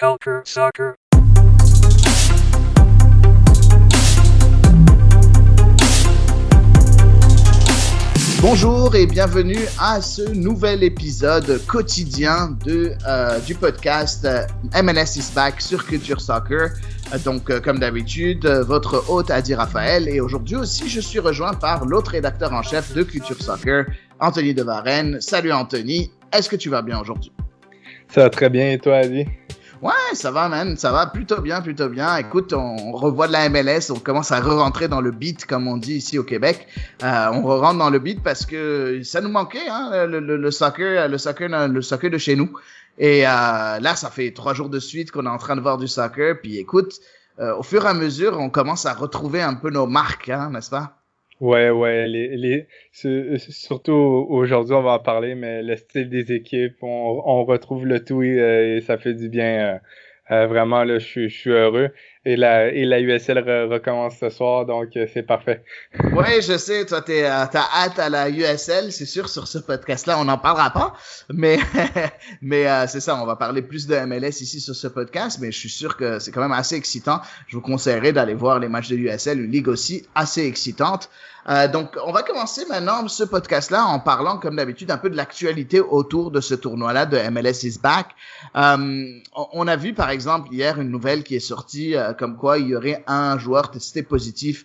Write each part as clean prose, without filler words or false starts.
Culture Soccer. Bonjour et bienvenue à ce nouvel épisode quotidien du podcast MLS is Back sur Culture Soccer. Donc, comme d'habitude, votre hôte Adi Raphaël. Et aujourd'hui aussi, je suis rejoint par l'autre rédacteur en chef de Culture Soccer, Anthony de Varenne. Salut Anthony, est-ce que tu vas bien aujourd'hui? Ça va très bien et toi, Adi? Ouais, ça va, man. Ça va plutôt bien. Écoute, on revoit de la MLS, on commence à re-rentrer dans le beat, comme on dit ici au Québec. On re-rentre dans le beat parce que ça nous manquait, hein, le soccer de chez nous. Et là, ça fait 3 jours de suite qu'on est en train de voir du soccer. Puis écoute, au fur et à mesure, on commence à retrouver un peu nos marques, hein, n'est-ce pas? Ouais, surtout aujourd'hui, on va en parler, mais le style des équipes, on retrouve le tout et ça fait du bien. Vraiment, là, je suis heureux. Et la USL recommence ce soir, donc c'est parfait. Ouais, je sais, toi, t'as hâte à la USL, c'est sûr, sur ce podcast-là, on n'en parlera pas, mais c'est ça, on va parler plus de MLS ici sur ce podcast, mais je suis sûr que c'est quand même assez excitant. Je vous conseillerais d'aller voir les matchs de l'USL, une ligue aussi assez excitante. Donc, on va commencer maintenant ce podcast-là en parlant, comme d'habitude, un peu de l'actualité autour de ce tournoi-là de MLS is Back. On a vu, par exemple, hier, une nouvelle qui est sortie, comme quoi il y aurait un joueur testé positif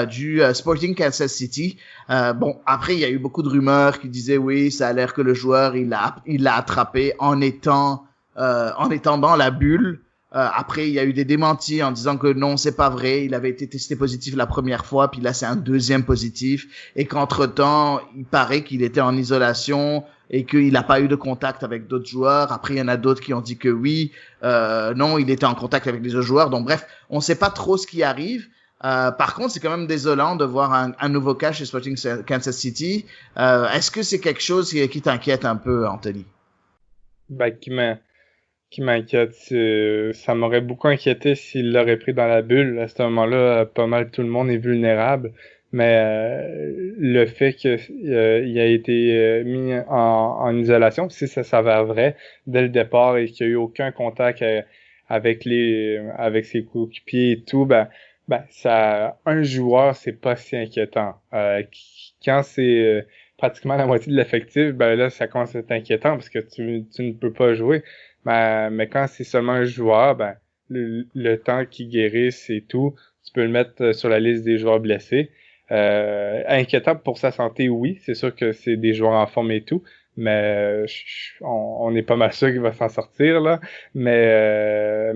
du Sporting Kansas City. Bon, après, il y a eu beaucoup de rumeurs qui disaient, oui, ça a l'air que le joueur, il l'a attrapé en étant dans la bulle. Après, il y a eu des démentis en disant que non, c'est pas vrai. Il avait été testé positif la première fois, puis là, c'est un deuxième positif. Et qu'entre-temps, il paraît qu'il était en isolation et qu'il n'a pas eu de contact avec d'autres joueurs. Après, il y en a d'autres qui ont dit que oui, non, il était en contact avec les autres joueurs. Donc bref, on sait pas trop ce qui arrive. Par contre, c'est quand même désolant de voir un nouveau cas chez Sporting Kansas City. Est-ce que c'est quelque chose qui t'inquiète un peu, Anthony? Qui m'inquiète, ça m'aurait beaucoup inquiété s'il l'aurait pris dans la bulle. À ce moment-là, pas mal tout le monde est vulnérable. Mais le fait qu'il a été mis en isolation, si ça s'avère vrai dès le départ et qu'il n'y a eu aucun contact avec ses coéquipiers et tout, ben ça, un joueur, c'est pas si inquiétant. Quand c'est pratiquement la moitié de l'effectif, ben là, ça commence à être inquiétant parce que tu ne peux pas jouer. Mais quand c'est seulement un joueur, ben le temps qu'il guérisse et tout, tu peux le mettre sur la liste des joueurs blessés. Inquiétant pour sa santé, oui, c'est sûr que c'est des joueurs en forme et tout, mais on est pas mal sûr qu'il va s'en sortir là. Mais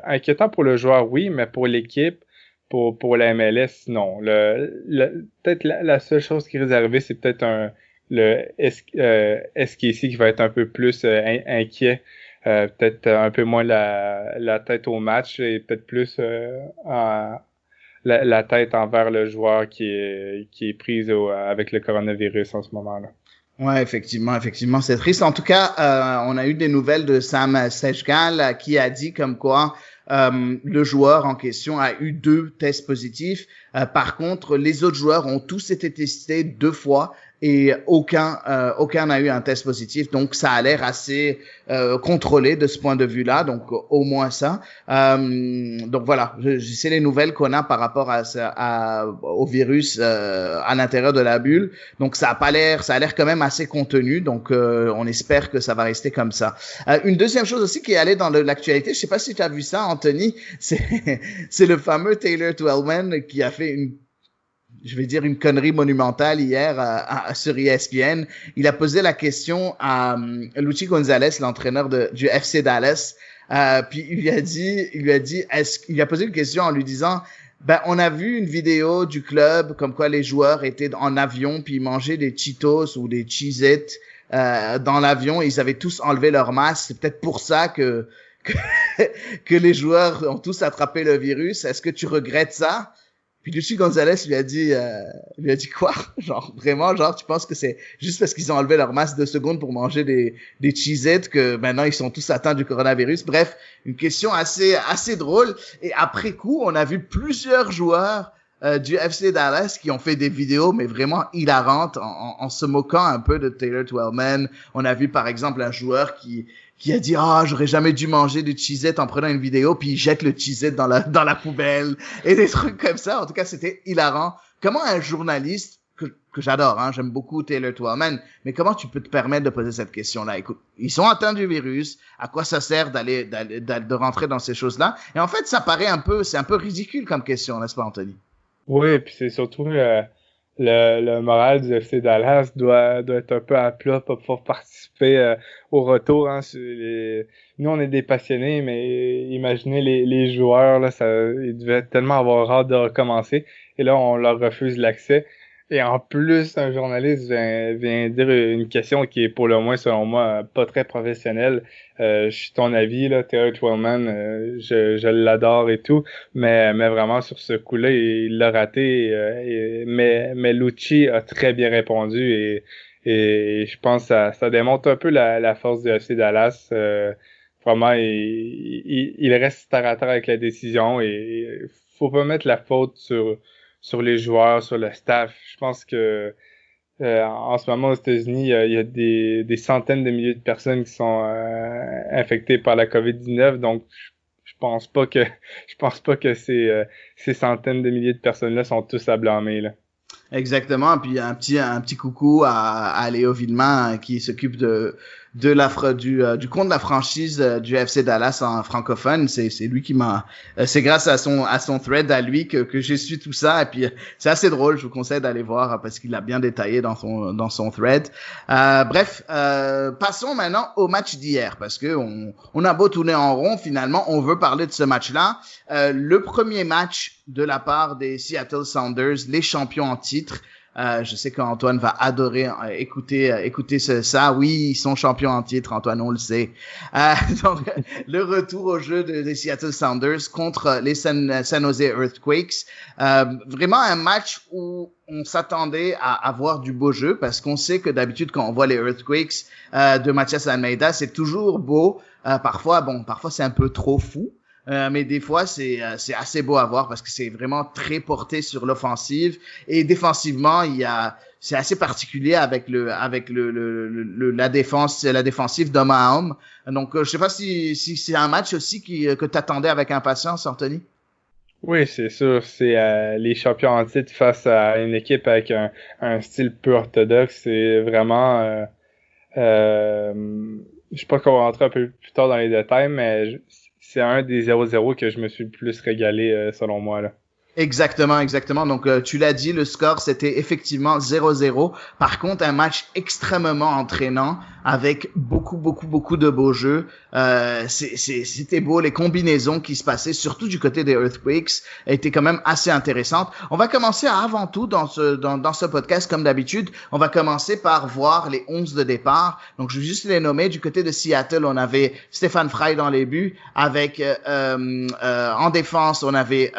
inquiétant pour le joueur, oui, mais pour l'équipe, pour la MLS, non. Peut-être la seule chose qui risque d'arriver, c'est peut-être le SKC qui va être un peu plus inquiet, peut-être un peu moins la tête au match et peut-être plus la tête envers le joueur qui est prise avec le coronavirus en ce moment-là. Ouais, effectivement, c'est triste. En tout cas, on a eu des nouvelles de Sam Sejgal qui a dit comme quoi le joueur en question a eu 2 tests positifs. Par contre, les autres joueurs ont tous été testés 2 fois et aucun n'a eu un test positif. Donc, ça a l'air assez contrôlé de ce point de vue-là. Donc, au moins ça. Donc, voilà. C'est les nouvelles qu'on a par rapport au virus à l'intérieur de la bulle. Donc, ça a l'air quand même assez contenu. Donc, on espère que ça va rester comme ça. Une deuxième chose aussi qui est allée dans l'actualité, je sais pas si tu as vu ça, Anthony, c'est le fameux Taylor Twellman qui a fait une connerie monumentale hier sur ESPN. Il a posé la question à Luchi Gonzalez, l'entraîneur du FC Dallas. Puis il lui a posé une question en lui disant, on a vu une vidéo du club comme quoi les joueurs étaient en avion puis ils mangeaient des Cheetos ou des Cheez-It dans l'avion et ils avaient tous enlevé leur masque. C'est peut-être pour ça que les joueurs ont tous attrapé le virus. Est-ce que tu regrettes ça? Puis Luchi Gonzalez lui a dit quoi? Genre, vraiment, tu penses que c'est juste parce qu'ils ont enlevé leur masque 2 secondes pour manger des Cheez-It que maintenant ils sont tous atteints du coronavirus? Bref, une question assez drôle. Et après coup, on a vu plusieurs joueurs du FC Dallas qui ont fait des vidéos, mais vraiment hilarantes, en se moquant un peu de Taylor Twellman. On a vu par exemple un joueur qui a dit j'aurais jamais dû manger des Cheez-Its en prenant une vidéo, puis il jette le Cheez-It dans la poubelle et des trucs comme ça. En tout cas, c'était hilarant. Comment un journaliste que j'adore, hein, j'aime beaucoup Taylor Twellman, mais comment tu peux te permettre de poser cette question-là? Écoute, ils sont atteints du virus, à quoi ça sert de rentrer dans ces choses-là? Et en fait, c'est un peu ridicule comme question, n'est-ce pas, Anthony? Oui, puis c'est surtout le moral du FC Dallas doit être un peu à plat pour pouvoir participer au retour. Hein, Nous, on est des passionnés, mais imaginez les joueurs, là, ils devaient tellement avoir hâte de recommencer. Et là, on leur refuse l'accès. Et en plus, un journaliste vient dire une question qui est pour le moins, selon moi, pas très professionnelle. Je suis ton avis, là, Taylor Twellman, je l'adore et tout, mais vraiment sur ce coup-là, il l'a raté. Mais Lucci a très bien répondu et je pense que ça démontre un peu la force du FC Dallas. Vraiment, il reste terre à terre avec la décision et faut pas mettre la faute sur les joueurs, sur le staff. Je pense que en ce moment aux États-Unis, il y a des centaines de milliers de personnes qui sont infectées par la COVID-19. Donc, je pense pas que ces centaines de milliers de personnes-là sont tous à blâmer, là. Exactement. Puis un petit coucou à Léo Villemain qui s'occupe du compte de la franchise du FC Dallas en francophone. C'est lui qui c'est grâce à son thread à lui que j'ai su tout ça. Et puis c'est assez drôle. Je vous conseille d'aller voir parce qu'il a bien détaillé dans son thread. Bref, passons maintenant au match d'hier parce que on a beau tourner en rond, finalement on veut parler de ce match-là. Le premier match de la part des Seattle Sounders, les champions en titre. Je sais qu'Antoine va adorer écouter ça. Oui, ils sont champions en titre, Antoine, on le sait. Donc, le retour au jeu des Seattle Sounders contre les San Jose Earthquakes. Vraiment un match où on s'attendait à avoir du beau jeu parce qu'on sait que d'habitude, quand on voit les Earthquakes de Matias Almeida, c'est toujours beau. Parfois c'est un peu trop fou. Mais des fois, c'est assez beau à voir parce que c'est vraiment très porté sur l'offensive et défensivement, c'est assez particulier avec la défensive d'homme à homme. Donc, je sais pas si c'est un match aussi que t'attendais avec impatience, Anthony. Oui, c'est sûr. C'est les champions en titre face à une équipe avec un style peu orthodoxe. C'est vraiment... je sais pas qu'on va rentrer un peu plus tard dans les détails, mais c'est un des 0-0 que je me suis le plus régalé, selon moi, là. Exactement. Donc, tu l'as dit, le score, c'était effectivement 0-0. Par contre, un match extrêmement entraînant avec beaucoup de beaux jeux. C'était beau. Les combinaisons qui se passaient, surtout du côté des Earthquakes, étaient quand même assez intéressantes. On va commencer avant tout dans ce podcast, comme d'habitude. On va commencer par voir les 11 de départ. Donc, je vais juste les nommer. Du côté de Seattle, on avait Stéphane Frey dans les buts. Avec en défense, on avait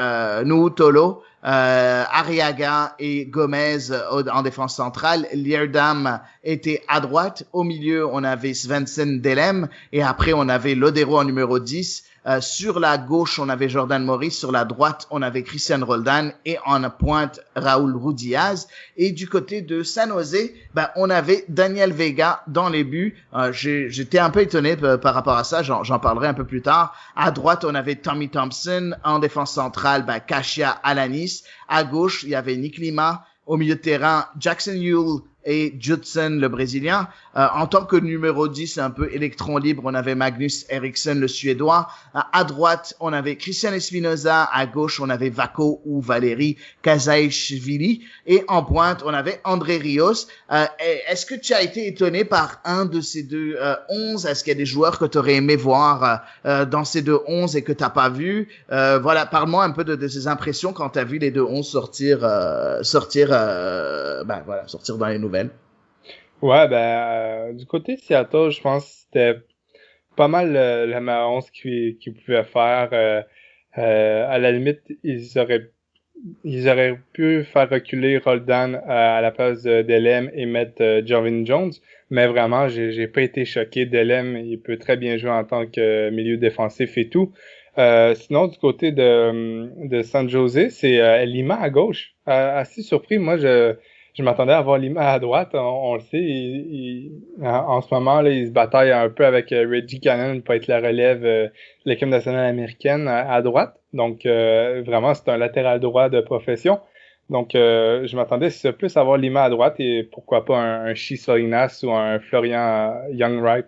Tolo, Arriaga et Gomez en défense centrale. Lierdam était à droite. Au milieu, on avait Svensson Delem. Et après, on avait Lodero en numéro 10. Sur la gauche, on avait Jordan Morris. Sur la droite, on avait Christian Roldan. Et en pointe, Raúl Rudiaz. Et du côté de San Jose, on avait Daniel Vega dans les buts. J'étais un peu étonné par rapport à ça. J'en parlerai un peu plus tard. À droite, on avait Tommy Thompson. En défense centrale, Kashia Alanis. À gauche, il y avait Nick Lima. Au milieu de terrain, Jackson Yuill et Judson, le Brésilien. En tant que numéro 10, un peu électron libre, on avait Magnus Eriksson, le Suédois. À droite, on avait Christian Espinoza. À gauche, on avait Vako ou Valérie Kazaishvili. Et en pointe, on avait André Rios. Est-ce que tu as été étonné par un de ces deux 11? Est-ce qu'il y a des joueurs que tu aurais aimé voir dans ces deux 11 et que tu n'as pas vu? Voilà, parle-moi un peu de ces impressions quand tu as vu les deux 11 sortir dans les nouvelles. Ouais, du côté de Seattle, je pense que c'était pas mal la meilleure 11 qu'ils pouvaient faire. À la limite, ils auraient pu faire reculer Roldan à la place de Delem et mettre Jarvin Jones, mais vraiment, j'ai pas été choqué. Delem, il peut très bien jouer en tant que milieu défensif et tout. Sinon, du côté de San Jose, c'est Lima à gauche. Assez surpris, moi, je m'attendais à voir Lima à droite. On le sait, en ce moment, là, il se bataille un peu avec Reggie Cannon pour être la relève de l'équipe nationale américaine à droite. Donc, vraiment, c'est un latéral droit de profession. Donc, je m'attendais plus à voir Lima à droite et pourquoi pas un Shea Solinas ou un Florian Youngwright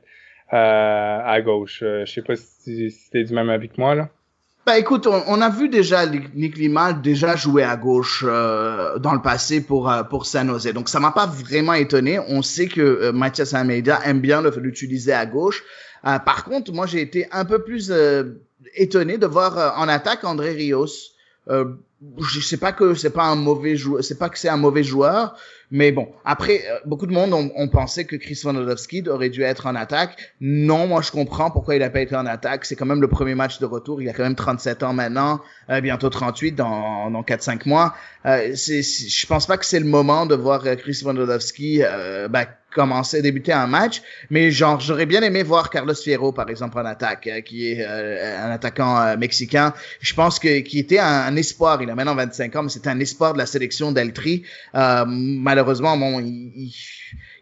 à gauche. Je sais pas si t'es du même avis que moi, là. Bah écoute, on a vu déjà Nick Lima déjà jouer à gauche dans le passé pour San Jose. Donc ça m'a pas vraiment étonné. On sait que Mathias Almeida aime bien l'utiliser à gauche. Par contre, moi j'ai été un peu plus étonné de voir en attaque André Rios. Je sais pas que c'est pas un mauvais joueur, c'est pas que c'est un mauvais joueur, mais bon. Après, beaucoup de monde ont pensé que Chris Wondolowski aurait dû être en attaque. Non, moi je comprends pourquoi il a pas été en attaque. C'est quand même le premier match de retour. Il a quand même 37 ans maintenant, bientôt 38 dans 4-5 mois. Je pense pas que c'est le moment de voir Chris Wondolowski débuter un match, mais genre j'aurais bien aimé voir Carlos Fierro par exemple en attaque, qui est un attaquant mexicain. Je pense qui était un espoir. Il a maintenant 25 ans, mais c'était un espoir de la sélection d'Eltri. Malheureusement, bon,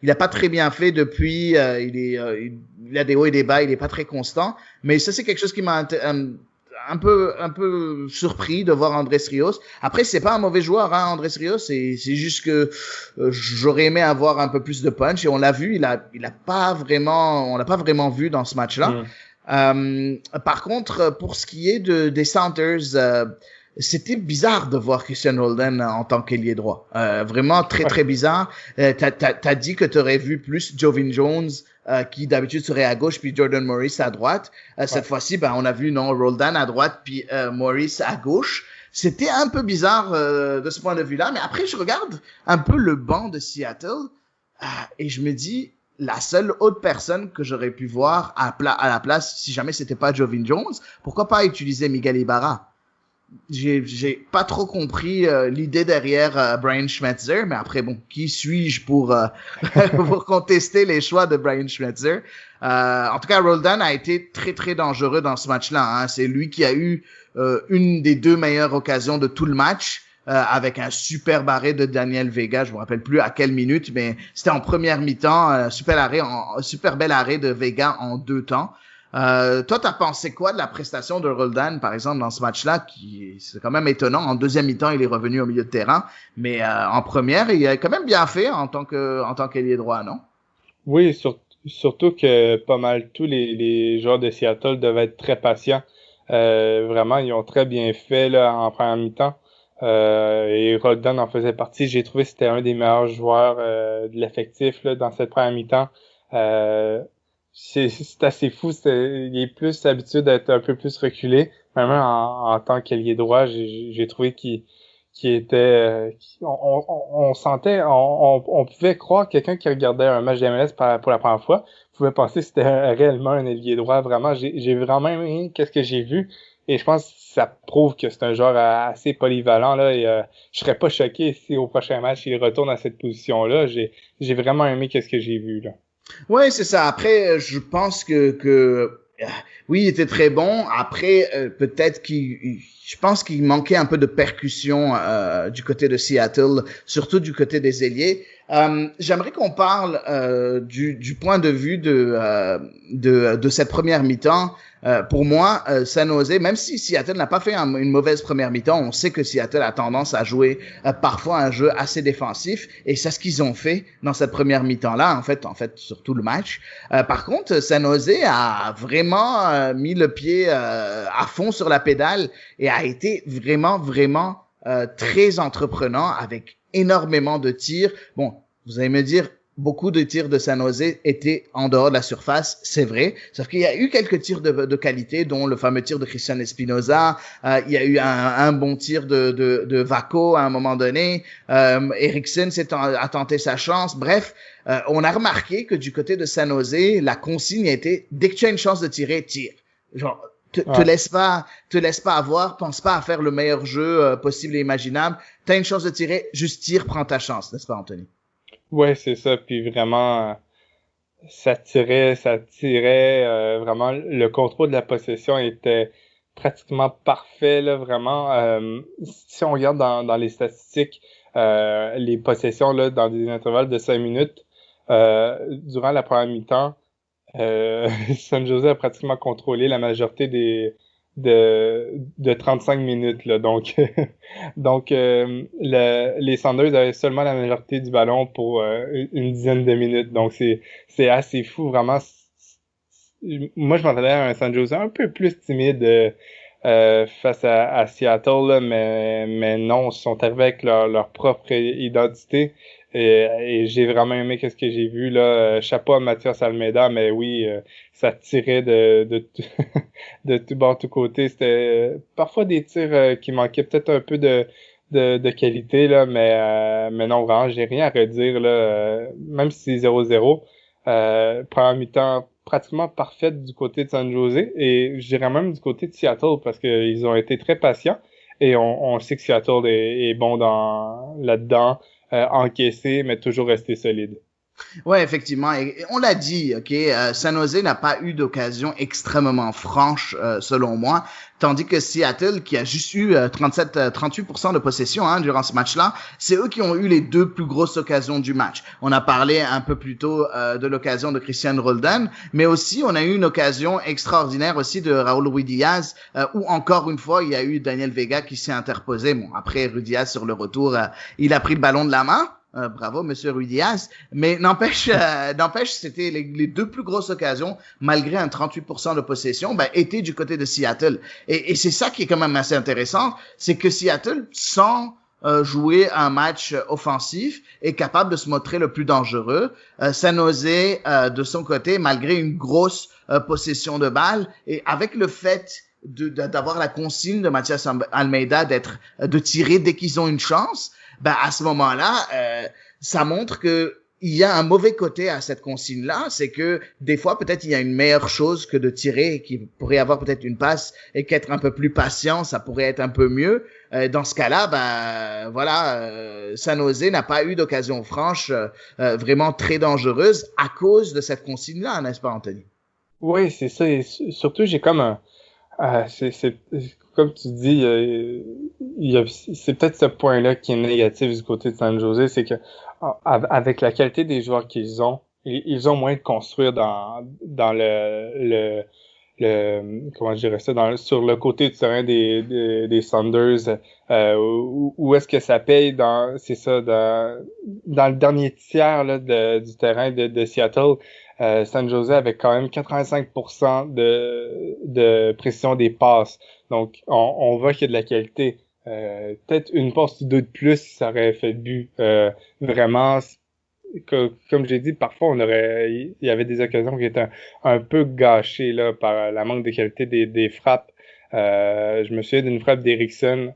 il a pas très bien fait depuis. Il a des hauts et des bas. Il est pas très constant. Mais ça, c'est quelque chose qui m'a un peu surpris de voir Andrés Rios. Après, c'est pas un mauvais joueur, hein, Andrés Rios. C'est juste que j'aurais aimé avoir un peu plus de punch. Et on l'a vu, on l'a pas vraiment vu dans ce match-là. Par contre, pour ce qui est des Sounders, c'était bizarre de voir Christian Roldan en tant qu'ailier droit. Vraiment très, très bizarre. T'as dit que t'aurais vu plus Jovin Jones, qui d'habitude serait à gauche, puis Jordan Morris à droite. Cette fois-ci, on a vu Roldan à droite, puis Morris à gauche. C'était un peu bizarre de ce point de vue-là. Mais après, je regarde un peu le banc de Seattle et je me dis, la seule autre personne que j'aurais pu voir à la place, si jamais c'était pas Jovin Jones, pourquoi pas utiliser Miguel Ibarra? J'ai pas trop compris l'idée derrière Brian Schmetzer, mais après bon, qui suis-je pour pour contester les choix de Brian Schmetzer? En tout cas, Roldan a été très très dangereux dans ce match-là. Hein. C'est lui qui a eu une des deux meilleures occasions de tout le match. Avec un super arrêt de Daniel Vega, je me rappelle plus à quelle minute, mais c'était en première mi-temps, super bel arrêt de Vega en 2 temps. Toi, t'as pensé quoi de la prestation de Roldan, par exemple, dans ce match-là, c'est quand même étonnant. En deuxième mi-temps, il est revenu au milieu de terrain, mais en première, il a quand même bien fait en tant qu'ailier droit, non? Oui, surtout que pas mal tous les joueurs de Seattle devaient être très patients. Vraiment, ils ont très bien fait là en première mi-temps. Et Roldan en faisait partie. J'ai trouvé que c'était un des meilleurs joueurs de l'effectif là, dans cette première mi-temps. C'est assez fou. Il est plus habitué d'être un peu plus reculé. Même en tant qu'ailier droit, j'ai trouvé qu'il était... on sentait... On pouvait croire que quelqu'un qui regardait un match de MLS pour la première fois pouvait penser que c'était réellement un ailier droit. Vraiment, j'ai vraiment aimé qu'est-ce que j'ai vu. Et je pense que ça prouve que c'est un joueur assez polyvalent, là, et je serais pas choqué si au prochain match il retourne à cette position-là. J'ai vraiment aimé qu'est-ce que j'ai vu, là. Ouais, c'est ça. Après, je pense que oui, il était très bon. Après, peut-être je pense qu'il manquait un peu de percussion du côté de Seattle, surtout du côté des ailiers. J'aimerais qu'on parle du point de vue de cette première mi-temps. Pour moi, San Jose, même si Seattle n'a pas fait une mauvaise première mi-temps, on sait que Seattle a tendance à jouer parfois un jeu assez défensif, et c'est ce qu'ils ont fait dans cette première mi-temps-là, en fait, sur tout le match. Par contre, San Jose a vraiment mis le pied à fond sur la pédale et a été vraiment, vraiment très entreprenant avec énormément de tirs. Bon, vous allez me dire, beaucoup de tirs de San Jose étaient en dehors de la surface, c'est vrai. Sauf qu'il y a eu quelques tirs de qualité, dont le fameux tir de Christian Espinoza. Il y a eu un bon tir de Vako à un moment donné. Eriksson a tenté sa chance. Bref, on a remarqué que du côté de San Jose, la consigne était dès que tu as une chance de tirer, tire. Genre, te laisse pas avoir, pense pas à faire le meilleur jeu possible et imaginable. T'as une chance de tirer, juste tire, prends ta chance, n'est-ce pas, Anthony? Ouais, c'est ça. Puis vraiment, ça tirait. Vraiment, le contrôle de la possession était pratiquement parfait, là, vraiment. Si on regarde dans les statistiques, les possessions là, dans des intervalles de 5 minutes, durant la première mi-temps, San Jose a pratiquement contrôlé la majorité de 35 minutes là. Donc les Sounders avaient seulement la majorité du ballon pour une dizaine de minutes. Donc c'est assez fou vraiment. Moi je m'attendais à un San Jose un peu plus timide face à Seattle là, mais non, ils sont arrivés avec leur propre identité. Et j'ai vraiment aimé ce que j'ai vu là. Chapeau à Mathias Almeida, mais oui, ça tirait de tout bord, tout côté. C'était parfois des tirs qui manquaient peut-être un peu de qualité là, mais non, vraiment, j'ai rien à redire là. Même si c'est 0-0, première mi-temps pratiquement parfaite du côté de San Jose et je dirais même du côté de Seattle parce qu'ils ont été très patients et on sait que Seattle est bon là-dedans. Encaissé, mais toujours resté solide. Ouais, effectivement. Et on l'a dit, ok, San Jose n'a pas eu d'occasion extrêmement franche, selon moi, tandis que Seattle, qui a juste eu 38% de possession durant ce match-là, c'est eux qui ont eu les deux plus grosses occasions du match. On a parlé un peu plus tôt de l'occasion de Christian Roldan, mais aussi on a eu une occasion extraordinaire aussi de Raúl Ruidíaz, où encore une fois il y a eu Daniel Vega qui s'est interposé. Bon, après Ruidíaz sur le retour, il a pris le ballon de la main. Bravo, Monsieur Ruidíaz. Mais n'empêche, c'était les deux plus grosses occasions, malgré un 38% de possession, étaient du côté de Seattle. Et c'est ça qui est quand même assez intéressant, c'est que Seattle, sans jouer un match offensif, est capable de se montrer le plus dangereux. San Jose, de son côté, malgré une grosse possession de balle, et avec le fait d'avoir la consigne de Mathias Almeida de tirer dès qu'ils ont une chance, à ce moment-là, ça montre que il y a un mauvais côté à cette consigne-là, c'est que des fois peut-être il y a une meilleure chose que de tirer et qu'il pourrait avoir peut-être une passe et qu'être un peu plus patient, ça pourrait être un peu mieux. Dans ce cas-là, San Jose n'a pas eu d'occasion franche vraiment très dangereuse à cause de cette consigne-là, n'est-ce pas, Anthony? Oui, c'est ça. Et surtout, j'ai comme c'est comme tu dis, c'est peut-être ce point-là qui est négatif du côté de San Jose, c'est que avec la qualité des joueurs qu'ils ont, ils ont moins de construire dans le comment je dirais ça, sur le côté du terrain des Sounders, où est-ce que ça paye c'est ça, dans le dernier tiers là, du terrain de Seattle. San Jose avait quand même 85% de précision des passes. Donc, on voit qu'il y a de la qualité. Peut-être une passe ou deux de plus, ça aurait fait but. Vraiment, comme j'ai dit, parfois il y avait des occasions qui étaient un peu gâchées là par la manque de qualité des frappes. Je me souviens d'une frappe d'Eriksson.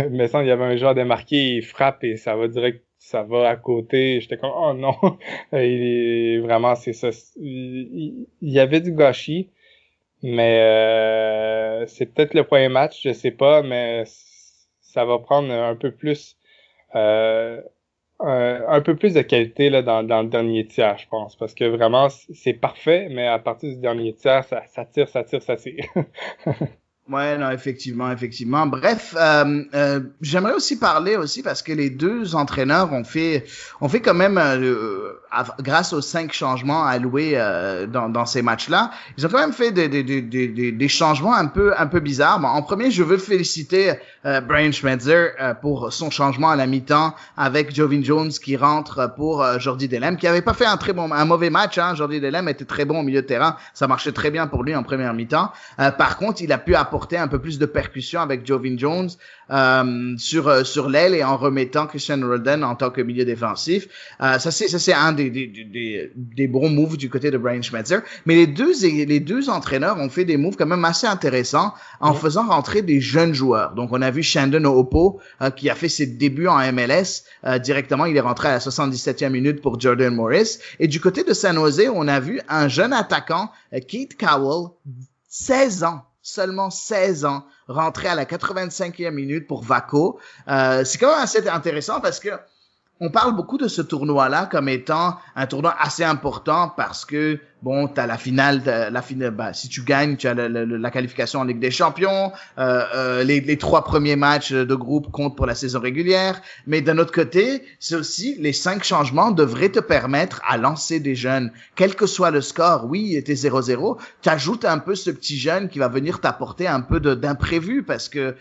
Mais sans, il y avait un joueur démarqué, il frappe et ça va direct, ça va à côté. J'étais comme, oh non! Vraiment, c'est ça. Il y avait du gâchis, mais c'est peut-être le premier match, je sais pas, mais ça va prendre un peu plus un peu plus de qualité là dans le dernier tiers, je pense, parce que vraiment c'est parfait, mais à partir du dernier tiers, ça tire. Ouais, non, effectivement. Bref, j'aimerais aussi parler aussi parce que les deux entraîneurs ont fait quand même, grâce aux 5 changements alloués dans ces matchs-là, ils ont quand même fait des changements un peu bizarres. Bon, en premier, je veux féliciter Brian Schmetzer pour son changement à la mi-temps avec Jovin Jones qui rentre pour Jordi Delem, qui avait pas fait un mauvais match. Jordi Delem était très bon au milieu de terrain, ça marchait très bien pour lui en première mi-temps. Par contre, il a pu apporter un peu plus de percussion avec Jovin Jones sur l'aile et en remettant Christian Roldan en tant que milieu défensif. Ça c'est un des bons moves du côté de Brian Schmetzer. Mais les deux entraîneurs ont fait des moves quand même assez intéressants en faisant rentrer des jeunes joueurs. Donc on a vu Shandon Oopo qui a fait ses débuts en MLS directement. Il est rentré à la 77e minute pour Jordan Morris. Et du côté de San Jose, on a vu un jeune attaquant, Keith Cowell, 16 ans. Seulement 16 ans, rentré à la 85e minute pour Vaco. C'est quand même assez intéressant parce que on parle beaucoup de ce tournoi-là comme étant un tournoi assez important parce que bon, t'as la finale, bah, si tu gagnes, tu as la qualification en Ligue des Champions. Les 3 premiers matchs de groupe comptent pour la saison régulière. Mais d'un autre côté, c'est aussi les 5 changements devraient te permettre à lancer des jeunes, quel que soit le score. Oui, il était 0-0. T'ajoutes un peu ce petit jeune qui va venir t'apporter un peu d'imprévu parce que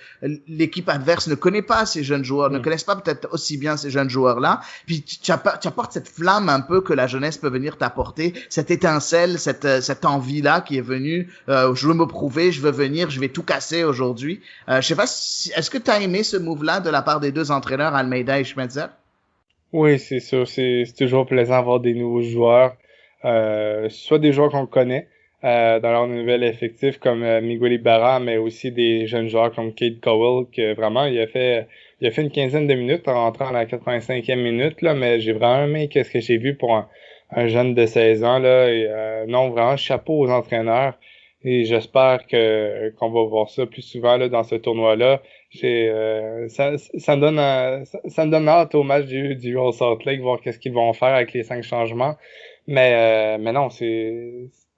l'équipe adverse ne connaît pas ces jeunes joueurs, ne connaissent pas peut-être aussi bien ces jeunes joueurs-là. Puis tu apportes cette flamme un peu que la jeunesse peut venir t'apporter, cette étincelle, cette envie-là qui est venue. Je veux me prouver, je veux venir, je vais tout casser aujourd'hui. Je sais pas, est-ce que tu as aimé ce move-là de la part des 2 entraîneurs, Almeida et Schmetzer? Oui, c'est sûr, c'est toujours plaisant d'avoir des nouveaux joueurs, soit des joueurs qu'on connaît dans leur nouvel effectif comme Miguel Ibarra, mais aussi des jeunes joueurs comme Cade Cowell, que vraiment il a fait une quinzaine de minutes en rentrant à la 85e minute là, mais j'ai vraiment aimé qu'est-ce que j'ai vu pour un jeune de 16 ans là. Et, non, vraiment chapeau aux entraîneurs. Et j'espère qu'on va voir ça plus souvent là dans ce tournoi-là. Ça me donne ça me donne hâte au match du All Salt Lake, voir qu'est-ce qu'ils vont faire avec les 5 changements. Mais non,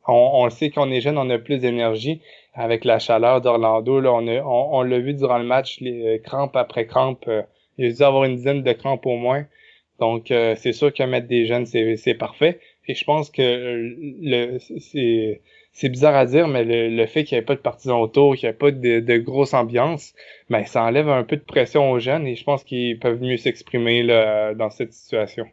on le sait qu'on est jeune, on a plus d'énergie avec la chaleur d'Orlando. Là, on l'a vu durant le match, les crampes après crampes. Il a dû avoir une dizaine de crampes au moins. Donc c'est sûr que mettre des jeunes, c'est parfait. Et je pense que c'est bizarre à dire, mais le fait qu'il n'y ait pas de partisans autour, qu'il n'y ait pas de grosse ambiance, ben ça enlève un peu de pression aux jeunes et je pense qu'ils peuvent mieux s'exprimer là, dans cette situation.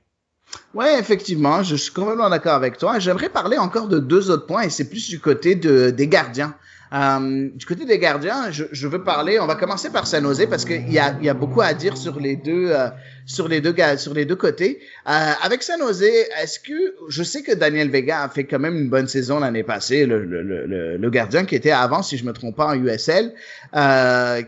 Ouais, effectivement, je suis complètement d'accord avec toi. J'aimerais parler encore de 2 autres points et c'est plus du côté des gardiens. Du côté des gardiens, je veux parler. On va commencer par San Jose parce qu'il y a beaucoup à dire sur les deux côtés. Avec San Jose, est-ce que je sais que Daniel Vega a fait quand même une bonne saison l'année passée, le gardien qui était avant, si je me trompe pas, en USL,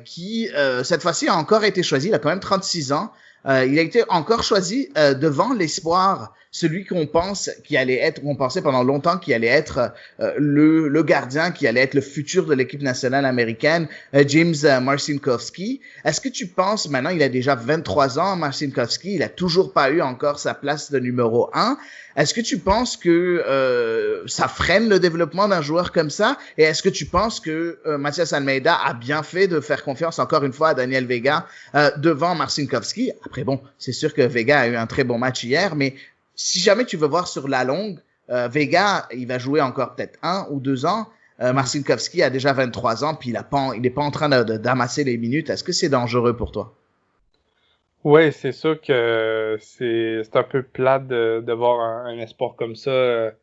qui cette fois-ci a encore été choisi. Il a quand même 36 ans. Il a été encore choisi devant l'espoir, celui qu'on pensait pendant longtemps qu'il allait être le gardien, qui allait être le futur de l'équipe nationale américaine, James Marcinkowski. Est-ce que tu penses, maintenant il a déjà 23 ans, Marcinkowski, il a toujours pas eu encore sa place de numéro 1. Est-ce que tu penses que ça freine le développement d'un joueur comme ça? Et est-ce que tu penses que Mathias Almeida a bien fait de faire confiance encore une fois à Daniel Vega devant Marcinkowski? Après, bon, c'est sûr que Vega a eu un très bon match hier, mais si jamais tu veux voir sur la longue, Vega, il va jouer encore peut-être 1 ou 2 ans. Marcinkowski a déjà 23 ans, puis il n'est pas en train d'amasser les minutes. Est-ce que c'est dangereux pour toi? Oui, c'est sûr que c'est un peu plate de voir un espoir comme ça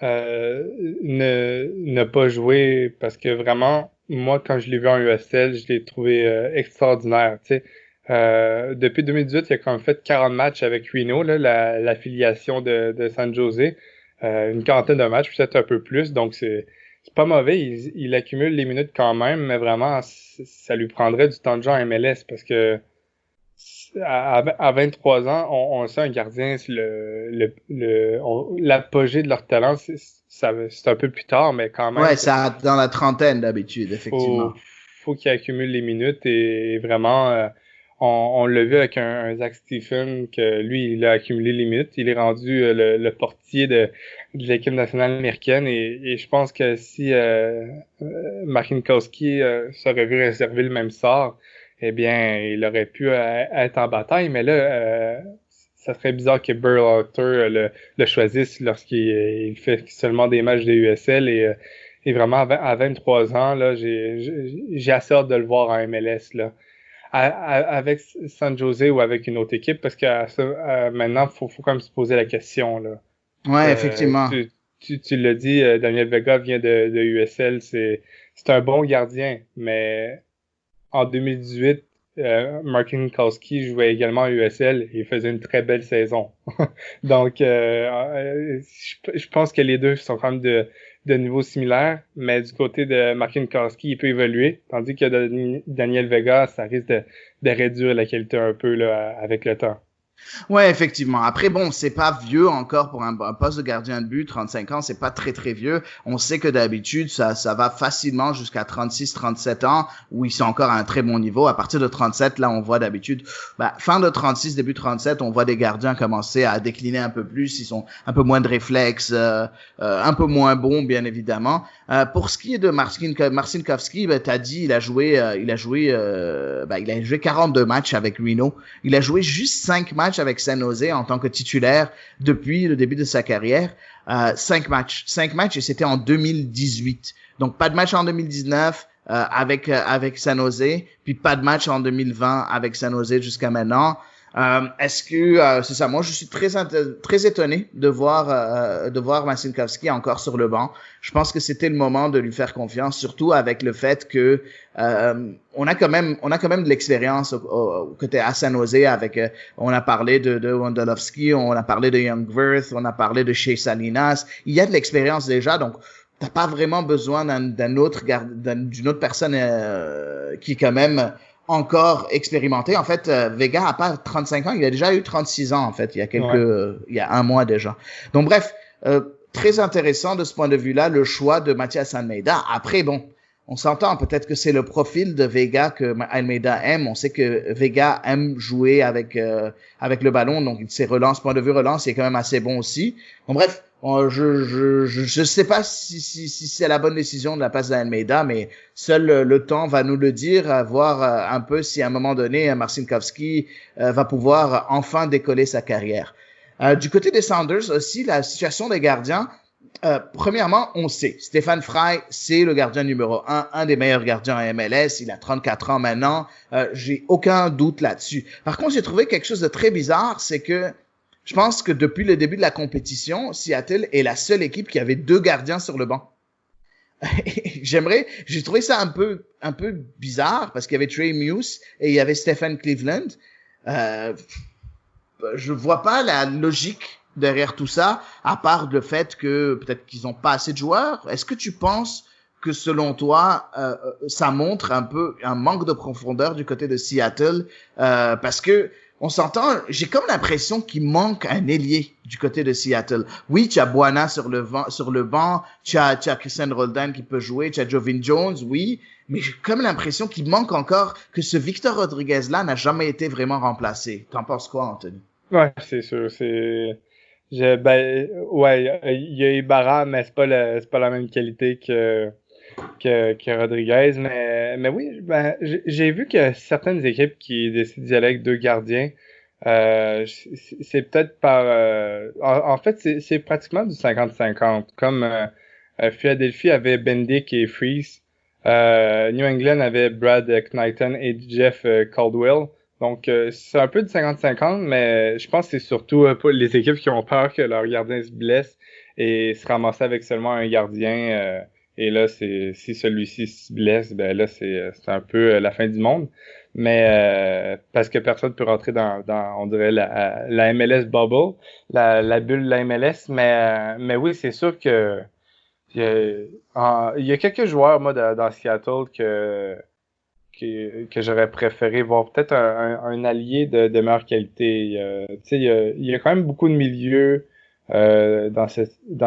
ne pas jouer parce que vraiment, moi, quand je l'ai vu en USL, je l'ai trouvé extraordinaire. Tu sais. Depuis 2018, il a quand même fait 40 matchs avec Reno, là, l'affiliation de San Jose. Une quarantaine de matchs, peut-être un peu plus. Donc, c'est pas mauvais. Il accumule les minutes quand même, mais vraiment, ça lui prendrait du temps de jeu en MLS parce que à 23 ans, on sait un gardien, l'apogée de leur talent, c'est un peu plus tard, mais quand même. Ouais, ça dans la trentaine d'habitude, effectivement. Faut qu'il accumule les minutes et vraiment, on l'a vu avec un Zach Steffen que lui, il a accumulé les minutes. Il est rendu le portier de l'équipe nationale américaine et je pense que si Marcinkowski s'aurait vu réserver le même sort, eh bien, il aurait pu être en bataille, mais là, ça serait bizarre que Berhalter le choisisse lorsqu'il fait seulement des matchs de USL et vraiment à 23 ans, là, j'ai assez hâte de le voir en MLS, là. Avec San Jose ou avec une autre équipe, parce que maintenant, faut quand même se poser la question, là. Ouais, effectivement. Tu l'as dit, Daniel Vega vient de USL, c'est un bon gardien, mais en 2018, Marcinkowski jouait également à USL et il faisait une très belle saison. Donc, je pense que les deux sont quand même de niveaux similaires, mais du côté de Marcinkowski, il peut évoluer, tandis que Daniel Vega, ça risque de réduire la qualité un peu là, avec le temps. Ouais, effectivement. Après, bon, c'est pas vieux encore pour un poste de gardien de but. 35 ans, c'est pas très, très vieux. On sait que d'habitude, ça va facilement jusqu'à 36, 37 ans, où ils sont encore à un très bon niveau. À partir de 37, là, on voit d'habitude, fin de 36, début 37, on voit des gardiens commencer à décliner un peu plus. Ils sont un peu moins de réflexes, un peu moins bons, bien évidemment. Pour ce qui est de Marcinkovski, t'as dit, il a joué 42 matchs avec Reno. Il a joué juste 5 matchs avec San Jose en tant que titulaire depuis le début de sa carrière. 5 matchs et c'était en 2018. Donc pas de match en 2019 avec San Jose, puis pas de match en 2020 avec San Jose jusqu'à maintenant. Est-ce que c'est ça? Moi, je suis très étonné de voir Marcinkovski encore sur le banc. Je pense que c'était le moment de lui faire confiance, surtout avec le fait que on a quand même de l'expérience au côté à San Jose avec on a parlé de Wondolowski, on a parlé de Youngworth, on a parlé de Shea Salinas. Il y a de l'expérience déjà, donc t'as pas vraiment besoin d'une autre personne qui est quand même encore expérimenté. En fait, Vega a pas 35 ans, il a déjà eu 36 ans, en fait, il y a un mois déjà. Donc, bref, très intéressant de ce point de vue-là, le choix de Mathias Almeida. Après, bon, on s'entend, peut-être que c'est le profil de Vega que Almeida aime. On sait que Vega aime jouer avec le ballon, donc ses relances, point de vue relance, il est quand même assez bon aussi. Bon, bref, je sais pas si c'est la bonne décision de la place d'Almeida, mais seul le temps va nous le dire, voir un peu si à un moment donné Marcinkovski va pouvoir enfin décoller sa carrière. Du côté des Sounders aussi, la situation des gardiens, premièrement, on sait, Stefan Frei, c'est le gardien numéro un des meilleurs gardiens à MLS. Il a 34 ans maintenant. J'ai aucun doute là-dessus. Par contre, j'ai trouvé quelque chose de très bizarre, c'est que je pense que depuis le début de la compétition, Seattle est la seule équipe qui avait 2 gardiens sur le banc. J'ai trouvé ça un peu bizarre parce qu'il y avait Trey Muse et il y avait Stephen Cleveland. Je vois pas la logique derrière tout ça, à part le fait que peut-être qu'ils ont pas assez de joueurs. Est-ce que tu penses que selon toi, ça montre un peu un manque de profondeur du côté de Seattle, parce que on s'entend, j'ai comme l'impression qu'il manque un ailier du côté de Seattle. Oui, tu as Buana sur le banc, tu as Christian Roldan qui peut jouer, tu as Jovin Jones, oui, mais j'ai comme l'impression qu'il manque encore, que ce Victor Rodriguez-là n'a jamais été vraiment remplacé. T'en penses quoi, Anthony? Ouais, c'est sûr, ouais, il y a Ibarra, mais c'est pas la même qualité que Rodriguez, mais oui, j'ai vu que certaines équipes qui décident d'y aller avec 2 gardiens, c'est peut-être en fait, c'est pratiquement du 50-50. Comme Philadelphie avait Bendick et Freese, New England avait Brad Knighton et Jeff Caldwell. Donc, c'est un peu du 50-50, mais je pense que c'est surtout pour les équipes qui ont peur que leur gardien se blesse et se ramasser avec seulement un gardien. Et là, si celui-ci se blesse, ben là, c'est un peu la fin du monde. Mais parce que personne peut rentrer dans on dirait la MLS bubble, la bulle de la MLS. Mais oui, c'est sûr que il y a quelques joueurs, moi, dans Seattle que j'aurais préféré voir peut-être un allié de meilleure qualité. Tu sais, il y a quand même beaucoup de milieux dans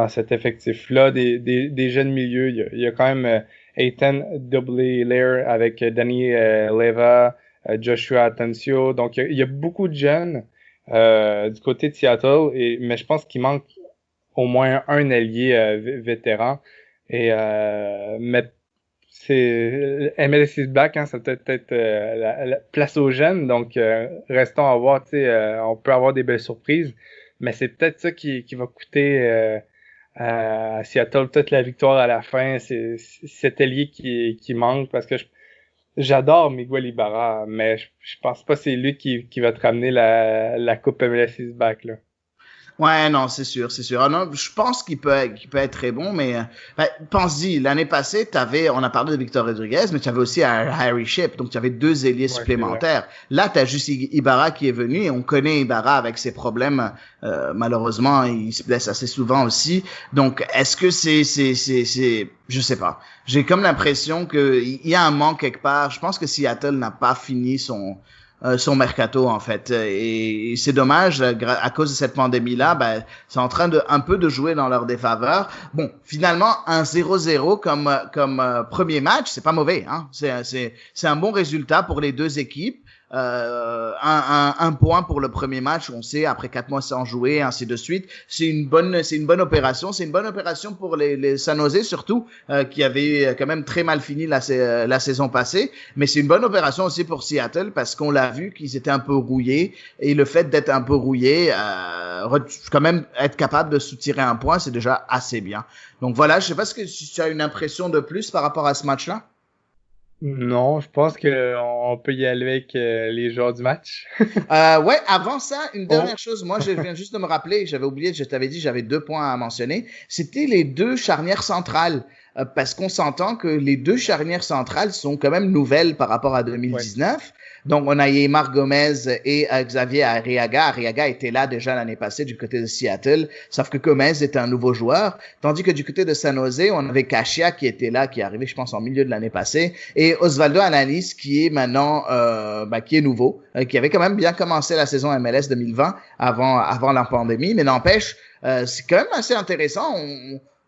cet effectif-là, des jeunes milieux. Il y a quand même Ethan Double-Lair avec Danny Leva, Joshua Atencio. Donc, il y a beaucoup de jeunes du côté de Seattle, mais je pense qu'il manque au moins un allié vétéran. Mais c'est MLS is back, hein, ça peut être la place aux jeunes, donc restons à voir, tu sais, on peut avoir des belles surprises, mais c'est peut-être ça qui va coûter à Seattle peut-être la victoire à la fin, c'est cet ailier qui manque, parce que j'adore Miguel Ibarra, mais je pense pas que c'est lui qui va te ramener la coupe MLS is back, là. Ouais, non, c'est sûr, c'est sûr. Ah, non, je pense qu'il peut être très bon, mais pense-y, l'année passée, on a parlé de Victor Rodriguez, mais tu avais aussi un Harry Shipp, donc tu avais 2 ailiers supplémentaires. Là, tu as juste Ibarra qui est venu, et on connaît Ibarra avec ses problèmes. Malheureusement, il se blesse assez souvent aussi. Donc, est-ce que c'est, je sais pas. J'ai comme l'impression que il y a un manque quelque part. Je pense que Seattle n'a pas fini son mercato en fait. Et c'est dommage à cause de cette pandémie-là, ben c'est en train de un peu de jouer dans leur défaveur. Bon, finalement un 0-0 comme premier match, c'est pas mauvais. Hein? C'est un bon résultat pour les deux équipes. Un point pour le premier match, on sait après 4 mois sans jouer, ainsi de suite. C'est une bonne opération. C'est une bonne opération pour les San Jose surtout, qui avaient quand même très mal fini la saison passée. Mais c'est une bonne opération aussi pour Seattle parce qu'on l'a vu qu'ils étaient un peu rouillés et le fait d'être un peu rouillé, quand même être capable de soutirer un point, c'est déjà assez bien. Donc voilà, je sais pas si tu as une impression de plus par rapport à ce match-là. Non, je pense que on peut y aller avec les joueurs du match. Ouais, avant ça, une Oh, dernière chose. Moi, je viens juste de me rappeler, j'avais oublié, je t'avais dit, j'avais 2 points à mentionner. C'était les deux charnières centrales. Parce qu'on s'entend que les deux charnières centrales sont quand même nouvelles par rapport à ouais. 2019. Donc, on a Yeimar Gomez et Xavier Arriaga. Arriaga était là déjà l'année passée du côté de Seattle, sauf que Gomez était un nouveau joueur. Tandis que du côté de San Jose, on avait Kashia qui était là, qui est arrivé, je pense, en milieu de l'année passée, et Osvaldo Alanis qui est maintenant, qui est nouveau, qui avait quand même bien commencé la saison MLS 2020 avant la pandémie, mais n'empêche, c'est quand même assez intéressant.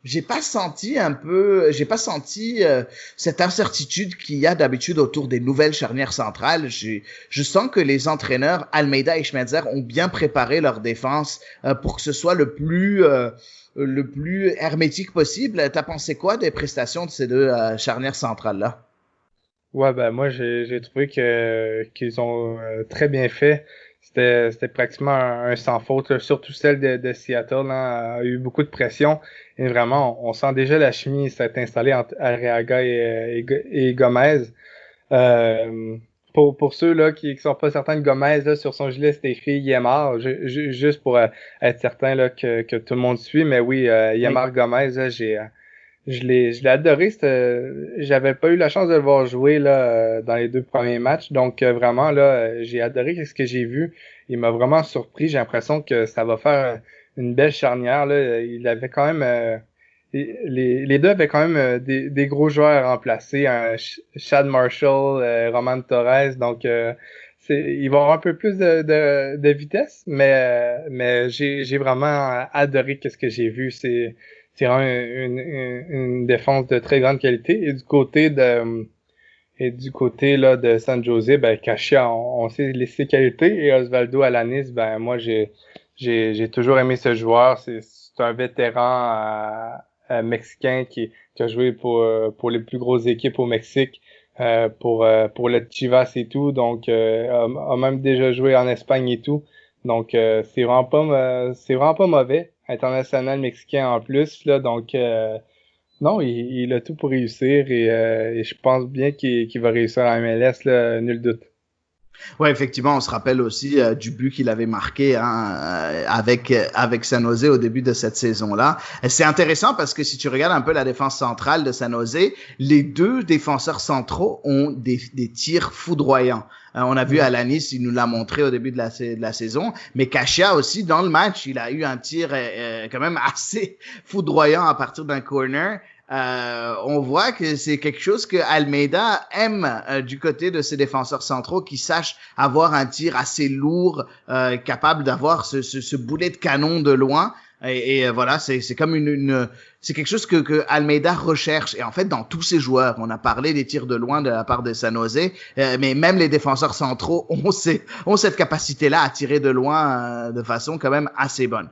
J'ai pas senti cette incertitude qu'il y a d'habitude autour des nouvelles charnières centrales. Je sens que les entraîneurs Almeida et Schmetzer ont bien préparé leur défense pour que ce soit le plus hermétique possible. T'as pensé quoi des prestations de ces deux charnières centrales là? Ouais, ben moi j'ai trouvé que qu'ils ont très bien fait. C'était pratiquement un sans faute, là. Surtout celle de Seattle, là, a eu beaucoup de pression. Et vraiment, on sent déjà la chimie s'est installée entre Arriaga et Gomez. Euh, pour ceux là qui sont pas certains de Gomez, là, sur son gilet, c'est écrit Yemar, juste pour être certain là, que tout le monde suit. Mais oui, Oui. Yemar Gomez, là, je l'ai adoré. J'avais pas eu la chance de le voir jouer là dans les 2 premiers matchs, donc vraiment là, j'ai adoré ce que j'ai vu. Il m'a vraiment surpris. J'ai l'impression que ça va faire une belle charnière là. Il avait quand même les deux avaient quand même des gros joueurs à remplacer, Chad Marshall, Roman Torres, donc il va avoir un peu plus de vitesse, mais j'ai vraiment adoré ce que j'ai vu. C'est vraiment une défense de très grande qualité. Et du côté là de San Jose, ben Kashia, on sait ses qualités, et Osvaldo Alanis, ben moi j'ai toujours aimé ce joueur. C'est un vétéran mexicain qui a joué pour les plus grosses équipes au Mexique, pour le Chivas et tout, donc a même déjà joué en Espagne et tout. Donc c'est vraiment pas mauvais. International mexicain en plus là, donc non, il a tout pour réussir, et je pense bien qu'il va réussir à MLS, là, nul doute. Ouais, effectivement, on se rappelle aussi du but qu'il avait marqué hein, avec San Jose au début de cette saison-là. C'est intéressant parce que si tu regardes un peu la défense centrale de San Jose, les deux défenseurs centraux ont des tirs foudroyants. On a vu Ouais. Alanis, il nous l'a montré au début de la saison, mais Kashia aussi dans le match, il a eu un tir quand même assez foudroyant à partir d'un corner. On voit que c'est quelque chose que Almeida aime du côté de ses défenseurs centraux qui sachent avoir un tir assez lourd, capable d'avoir ce boulet de canon de loin. Et voilà, c'est comme c'est quelque chose que Almeida recherche. Et en fait, dans tous ses joueurs, on a parlé des tirs de loin de la part de San Jose, mais même les défenseurs centraux ont cette capacité-là à tirer de loin de façon quand même assez bonne.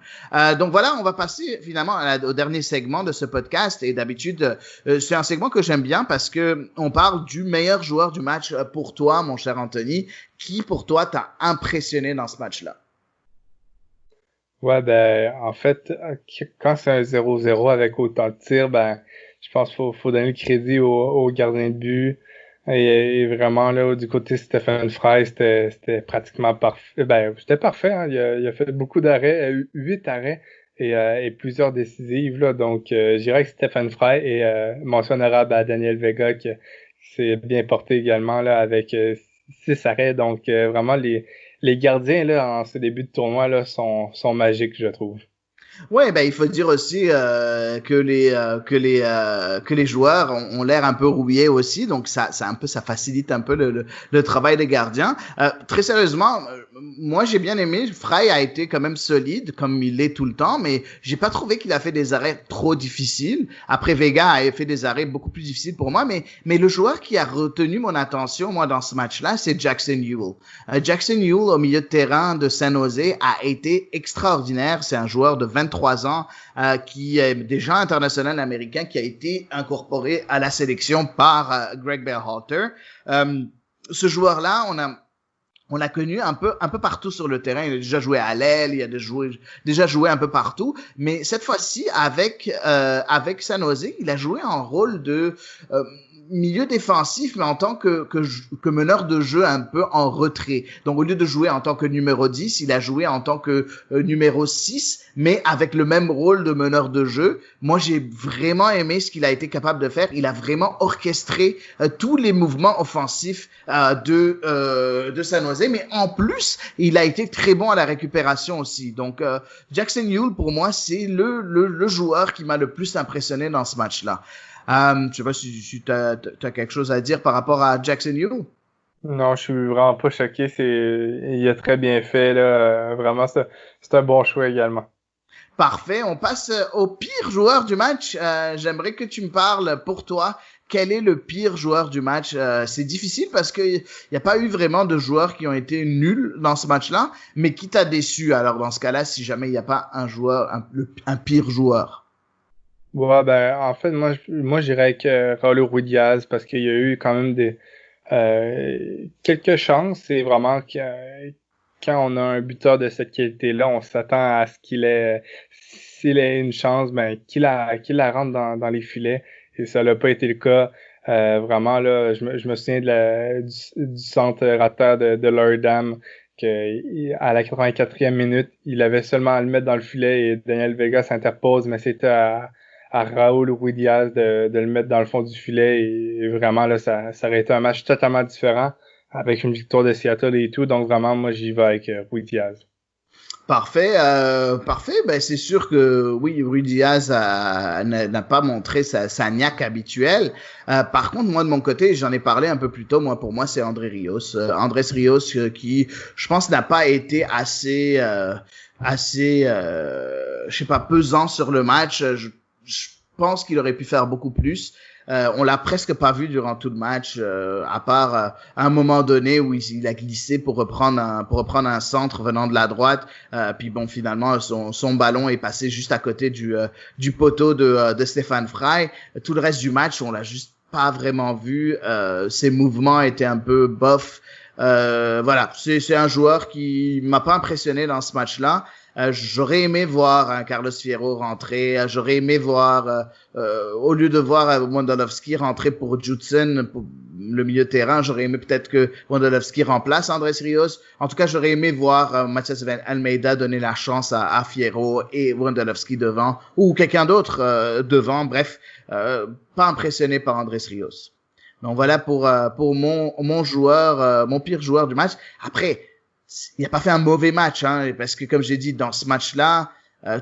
Donc voilà, on va passer finalement au dernier segment de ce podcast. Et d'habitude, c'est un segment que j'aime bien parce que on parle du meilleur joueur du match pour toi, mon cher Anthony. Qui pour toi t'a impressionné dans ce match-là? Ouais, ben, en fait, quand c'est un 0-0 avec autant de tirs, ben, je pense qu'il faut donner le crédit au gardien de but. Et vraiment, là, du côté de Stephen Fry, c'était pratiquement parfait. Ben, c'était parfait, hein. Il a fait beaucoup d'arrêts, 8 arrêts, et plusieurs décisives, là. Donc, je dirais que Stephen Fry, et mention honorable à Daniel Vega, qui s'est bien porté également, là, avec 6 arrêts. Donc, vraiment, les gardiens, là, en ce début de tournoi, là, sont magiques, je trouve. Ouais, ben il faut dire aussi que les joueurs ont l'air un peu rouillés aussi, donc ça facilite un peu le travail des gardiens. Très sérieusement, moi j'ai bien aimé. Frey a été quand même solide comme il est tout le temps, mais j'ai pas trouvé qu'il a fait des arrêts trop difficiles. Après Vega a fait des arrêts beaucoup plus difficiles pour moi, mais le joueur qui a retenu mon attention moi dans ce match-là, c'est Jackson Ewell. Jackson Ewell au milieu de terrain de San Jose a été extraordinaire. C'est un joueur de 23 ans qui est déjà international américain, qui a été incorporé à la sélection par Greg Berhalter. Ce joueur-là, on l'a connu un peu partout sur le terrain. Il a déjà joué à l'aile, il a déjà joué un peu partout. Mais cette fois-ci, avec San Jose, il a joué en rôle de milieu défensif, mais en tant que meneur de jeu un peu en retrait. Donc, au lieu de jouer en tant que numéro 10, il a joué en tant que numéro 6, mais avec le même rôle de meneur de jeu. Moi, j'ai vraiment aimé ce qu'il a été capable de faire. Il a vraiment orchestré tous les mouvements offensifs de San Jose, mais en plus, il a été très bon à la récupération aussi. Donc, Jackson Ewell, pour moi, c'est le joueur qui m'a le plus impressionné dans ce match-là. Je sais pas si t'as quelque chose à dire par rapport à Jackson Ewell. Non, je suis vraiment pas choqué. Il a très bien fait, là. Vraiment, c'est un bon choix également. Parfait. On passe au pire joueur du match. J'aimerais que tu me parles pour toi. Quel est le pire joueur du match? C'est difficile parce que il n'y a pas eu vraiment de joueurs qui ont été nuls dans ce match-là, mais qui t'a déçu. Alors dans ce cas-là, si jamais il n'y a pas un joueur, un pire joueur. Ouais, ben, en fait, moi, j'irais avec Raúl Ruidiaz parce qu'il y a eu quand même quelques chances. C'est vraiment que quand on a un buteur de cette qualité-là, on s'attend à ce s'il ait une chance, ben, qu'il la rentre dans les filets. Et ça n'a pas été le cas. Vraiment, là, je me souviens du centre raté de Lordam, que à la 84e minute, il avait seulement à le mettre dans le filet et Daniel Vega s'interpose, mais c'était à Raúl Ruidiaz de le mettre dans le fond du filet et vraiment là ça aurait été un match totalement différent avec une victoire de Seattle et tout, donc vraiment moi j'y vais avec Ruidiaz. Parfait, parfait. Ben c'est sûr que oui, Ruidiaz n'a pas montré sa niaque habituelle. Par contre, moi de mon côté, j'en ai parlé un peu plus tôt. Moi, pour moi, c'est Andrés Rios. Andrés Rios qui, je pense, n'a pas été assez, je sais pas, pesant sur le match. Je pense qu'il aurait pu faire beaucoup plus. On l'a presque pas vu durant tout le match, à part à un moment donné où il a glissé pour reprendre un centre venant de la droite. Puis bon, finalement, son ballon est passé juste à côté du poteau de Stéphane Frey. Tout le reste du match, on l'a juste pas vraiment vu. Ses mouvements étaient un peu bof. Voilà, c'est un joueur qui m'a pas impressionné dans ce match-là. J'aurais aimé voir un Carlos Fierro rentrer. J'aurais aimé voir, au lieu de voir Wondolowski rentrer pour Judson, pour le milieu de terrain, j'aurais aimé peut-être que Wondolowski remplace Andrés Rios. En tout cas, j'aurais aimé voir Mathias Almeida donner la chance à Fierro et Wondolowski devant, ou quelqu'un d'autre devant. Bref, pas impressionné par Andrés Rios. Donc voilà pour mon joueur, mon pire joueur du match. Après, il n'a pas fait un mauvais match, hein, parce que comme j'ai dit, dans ce match-là,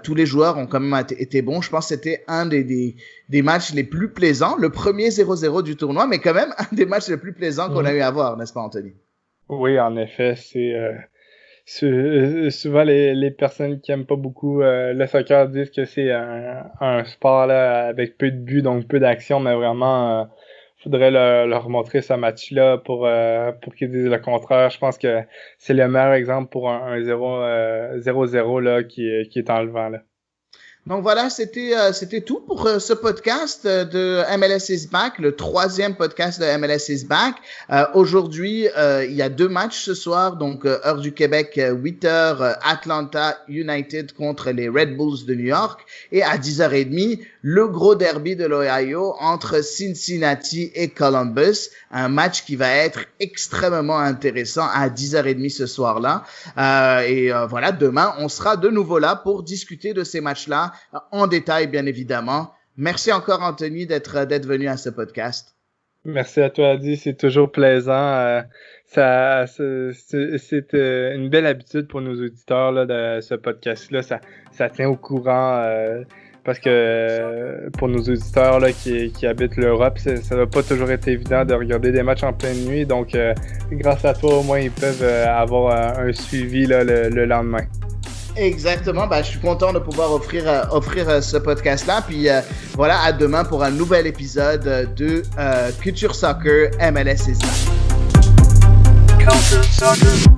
tous les joueurs ont quand même été bons. Je pense que c'était un des matchs les plus plaisants. Le premier 0-0 du tournoi, mais quand même un des matchs les plus plaisants qu'on a eu à voir, n'est-ce pas, Anthony? Oui, en effet, souvent les personnes qui aiment pas beaucoup le soccer disent que c'est un sport là avec peu de buts, donc peu d'action, mais vraiment faudrait leur montrer ce match-là pour qu'ils disent le contraire. Je pense que c'est le meilleur exemple pour un 0-0 là qui est enlevant là. Donc voilà, c'était tout pour ce podcast de MLS is Back, le 3e podcast de MLS is Back. Aujourd'hui, il y a 2 matchs ce soir, donc heure du Québec, 8h, Atlanta United contre les Red Bulls de New York, et à 10h30, le gros derby de l'Ohio entre Cincinnati et Columbus, un match qui va être extrêmement intéressant à 10h30 ce soir-là. Voilà, demain, on sera de nouveau là pour discuter de ces matchs-là en détail, bien évidemment. Merci encore, Anthony, d'être venu à ce podcast. Merci à toi, Adi. C'est toujours plaisant. C'est une belle habitude pour nos auditeurs là, de ce podcast-là. Ça tient au courant parce que pour nos auditeurs là, qui habitent l'Europe, ça n'a pas toujours été évident de regarder des matchs en pleine nuit. Donc, grâce à toi, au moins, ils peuvent avoir un suivi là, le lendemain. Exactement, je suis content de pouvoir offrir ce podcast-là. Puis voilà, à demain pour un nouvel épisode de Culture Soccer MLS is Live. Culture Soccer.